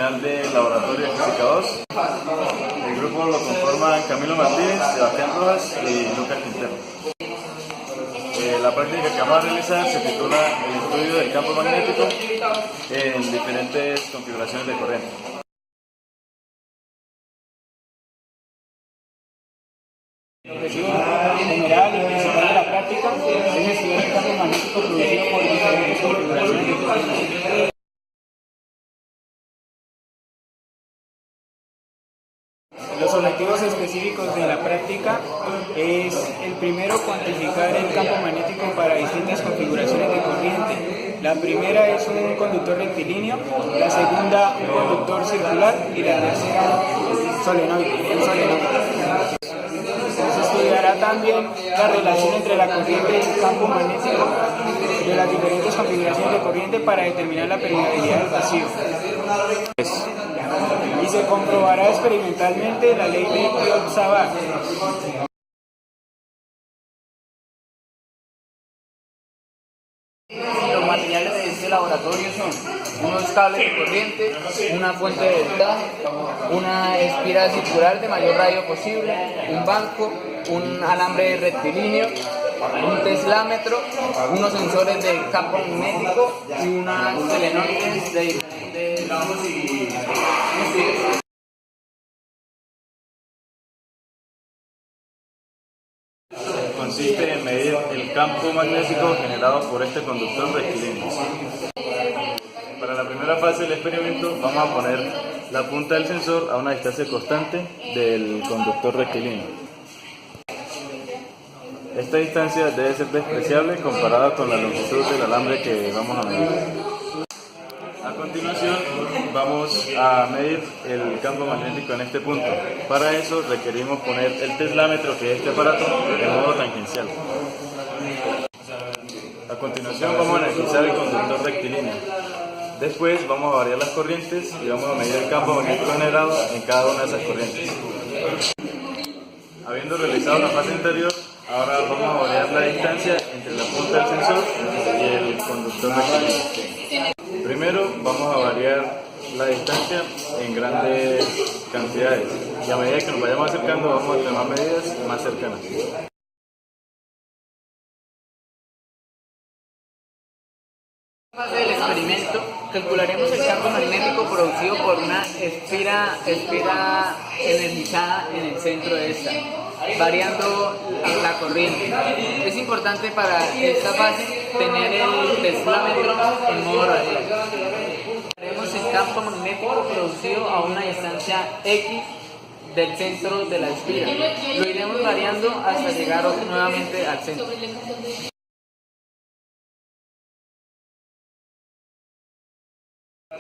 canal del Laboratorio de Física 2. El grupo lo conforman Camilo Martínez, Sebastián Rojas y Lucas Quintero. La práctica que vamos a realizar se titula El estudio del campo magnético en diferentes configuraciones de corriente. El objetivo general y principal de la práctica es estudiar el campo magnético producido por diferentes configuraciones de corriente. Los objetivos específicos de la práctica es el primero, cuantificar el campo magnético para distintas configuraciones de corriente. La primera es un conductor rectilíneo, la segunda un conductor circular y la tercera un solenoide. Se estudiará también la relación entre la corriente y el campo magnético de las diferentes configuraciones de corriente para determinar la permeabilidad del vacío. Y se comprobará experimentalmente la ley de Biot-Savart. Los materiales de este laboratorio son unos cables de corriente, una fuente de voltaje, una espira circular de mayor radio posible, un banco, un alambre rectilíneo, un teslámetro, unos sensores de campo magnético y unas solenoides de diferentes Consiste en medir el campo magnético generado por este conductor rectilíneo. Para la primera fase del experimento vamos a poner la punta del sensor a una distancia constante del conductor rectilíneo. Esta distancia debe ser despreciable comparada con la longitud del alambre que vamos a medir. A continuación vamos a medir el campo magnético en este punto. Para eso requerimos poner el teslámetro, que es este aparato, de modo tangencial. A continuación vamos a analizar el conductor rectilíneo. Después vamos a variar las corrientes y vamos a medir el campo magnético generado en cada una de esas corrientes. Habiendo realizado la fase anterior, ahora vamos a variar la distancia entre la punta del sensor y el conductor rectilíneo. Primero vamos a variar la distancia en grandes cantidades y a medida que nos vayamos acercando vamos a tomar medidas más cercanas. En la fase del experimento calcularemos el campo magnético producido por una espira energizada en el centro de esta, variando la corriente. Es importante para esta fase tener el teslámetro en modo radial. Haremos el campo magnético producido a una distancia X del centro de la espira. Lo iremos variando hasta llegar nuevamente al centro.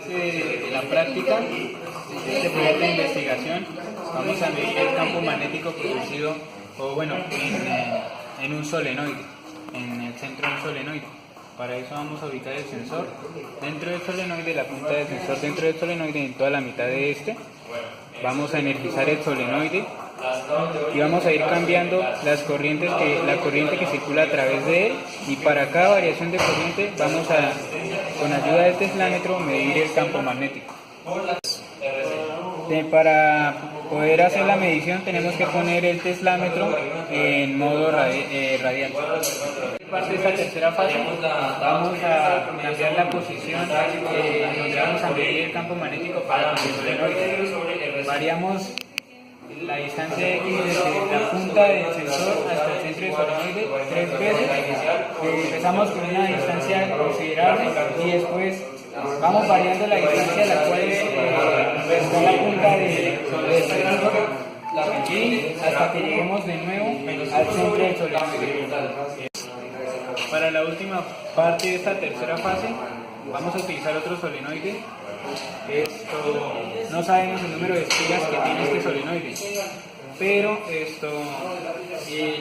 De la práctica, este proyecto de investigación, vamos a medir el campo magnético producido, en un solenoide, en el centro de un solenoide. Para eso vamos a ubicar el sensor dentro del solenoide, la punta del sensor dentro del solenoide, en toda la mitad de este. Vamos a energizar el solenoide y vamos a ir cambiando la corriente que circula a través de él, y para cada variación de corriente vamos a, con ayuda del teslámetro, medir el campo magnético. Para poder hacer la medición tenemos que poner el teslámetro en modo radial. Parte de esta tercera fase vamos a cambiar la posición donde vamos a medir el campo magnético para el solenoide. Variamos la distancia X desde la punta del sensor hasta el centro del solenoide 3 veces. Empezamos con una distancia considerable y después vamos variando la distancia a la cual está la punta del sensor, y hasta que lleguemos de nuevo al centro del solenoide. Para la última parte de esta tercera fase vamos a utilizar otro solenoide. No sabemos el número de espiras que tiene este solenoide, pero el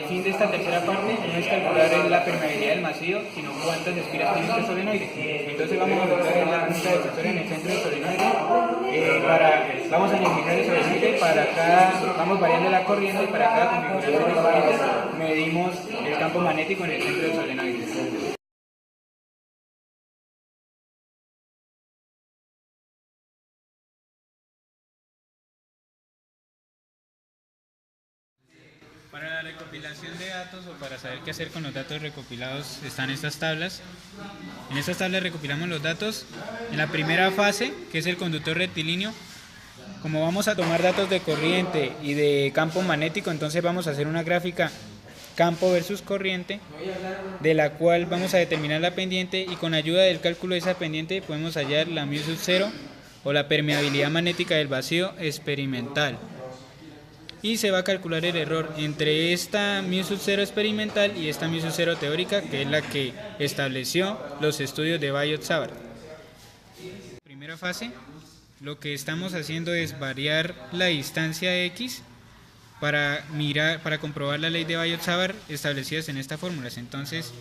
fin de esta tercera parte no es calcular la permeabilidad del vacío, sino cuántas espiras tiene este solenoide. Entonces vamos a ubicar la punta del sensor en el centro del solenoide, vamos a energizar el solenoide, vamos variando la corriente, y para cada configuración de corriente medimos el campo magnético en el centro del solenoide. Para la recopilación de datos o para saber qué hacer con los datos recopilados están estas tablas. En estas tablas recopilamos los datos. En la primera fase, que es el conductor rectilíneo, como vamos a tomar datos de corriente y de campo magnético, entonces vamos a hacer una gráfica campo versus corriente, de la cual vamos a determinar la pendiente y con ayuda del cálculo de esa pendiente podemos hallar la μ0 o la permeabilidad magnética del vacío experimental. Y se va a calcular el error entre esta μ0 experimental y esta μ0 teórica, que es la que estableció los estudios de Biot-Savart. Primera fase, lo que estamos haciendo es variar la distancia x para comprobar la ley de Biot-Savart establecidas en estas fórmulas. Entonces,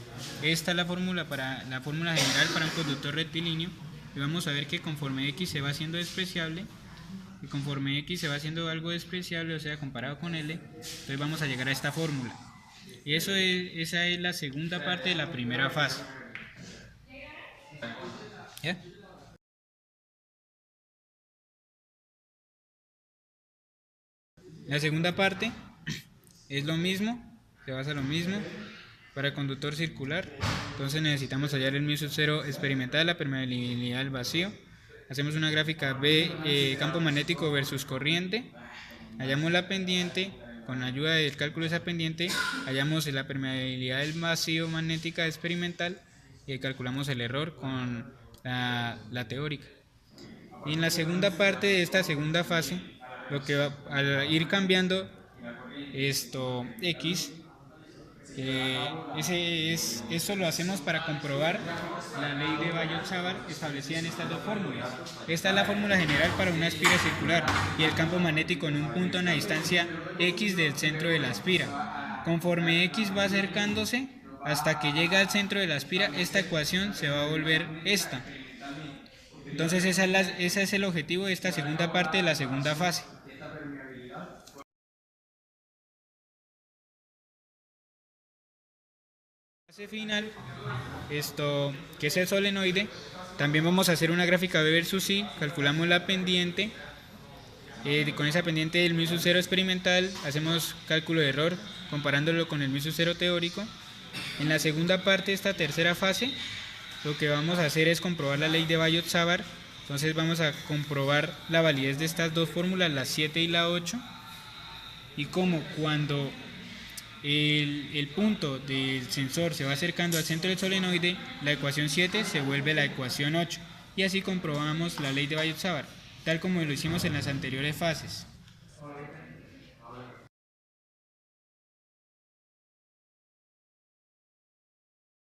esta es la fórmula general para un conductor rectilíneo, y vamos a ver que conforme x se va haciendo despreciable, y conforme x se va haciendo algo despreciable, o sea, comparado con L, entonces vamos a llegar a esta fórmula. Y esa es la segunda parte de la primera fase. ¿Ya? La segunda parte es lo mismo, se basa en lo mismo para el conductor circular. Entonces necesitamos hallar el μ0 experimental, la permeabilidad del vacío. Hacemos una gráfica B, campo magnético versus corriente. Hallamos la pendiente, con la ayuda del cálculo de esa pendiente, hallamos la permeabilidad del vacío magnética experimental y calculamos el error con la teórica. Y en la segunda parte de esta segunda fase, lo que va al ir cambiando esto x, eso lo hacemos para comprobar la ley de Biot-Savart establecida en estas dos fórmulas. Esta es la fórmula general para una espira circular y el campo magnético en un punto en la distancia x del centro de la espira. Conforme x va acercándose hasta que llega al centro de la espira, esta ecuación se va a volver esta. Entonces ese es el objetivo de esta segunda parte de la segunda fase. Fase final, que es el solenoide, también vamos a hacer una gráfica B versus I, calculamos la pendiente, con esa pendiente del μ0 experimental hacemos cálculo de error comparándolo con el μ0 teórico. En la segunda parte de esta tercera fase, lo que vamos a hacer es comprobar la ley de Biot-Savart. Entonces vamos a comprobar la validez de estas dos fórmulas, la 7 y la 8, y como cuando el punto del sensor se va acercando al centro del solenoide, la ecuación 7 se vuelve la ecuación 8, y así comprobamos la ley de Biot-Savart, tal como lo hicimos en las anteriores fases.